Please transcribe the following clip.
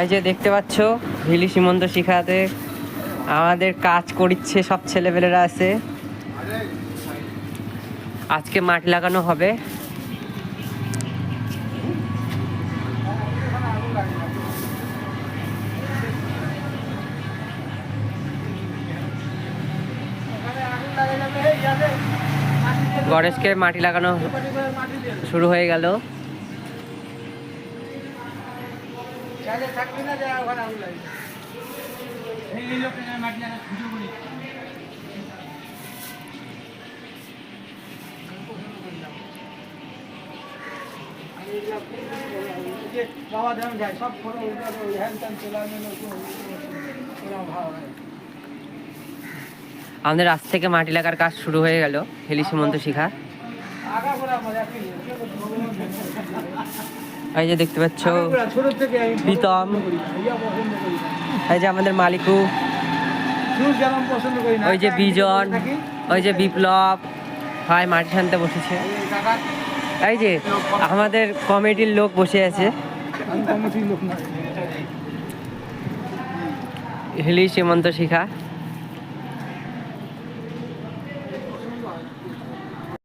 এই যে দেখতে পাচ্ছ হিলি সীমন্ত শিখাতে আমাদের কাজ করছে, সব ছেলেপেলেরা আছে। আজকে মাটি লাগানো হবে। গণেশকে মাটি লাগানো শুরু হয়ে গেল। আমাদের আজ থেকে মাটি লাগার কাজ শুরু হয়ে গেল হিলি সীমন্ত শিখা। এই যে দেখতে পাচ্ছ প্রীতম, এই যে আমাদের মালিকু, ওই যে বিজন, ওই যে বিপ্লব ভাই মাটি টানতে বসেছে। এই যে আমাদের কমিটির লোক বসে আছে। হিলি সীমন্ত শিখা।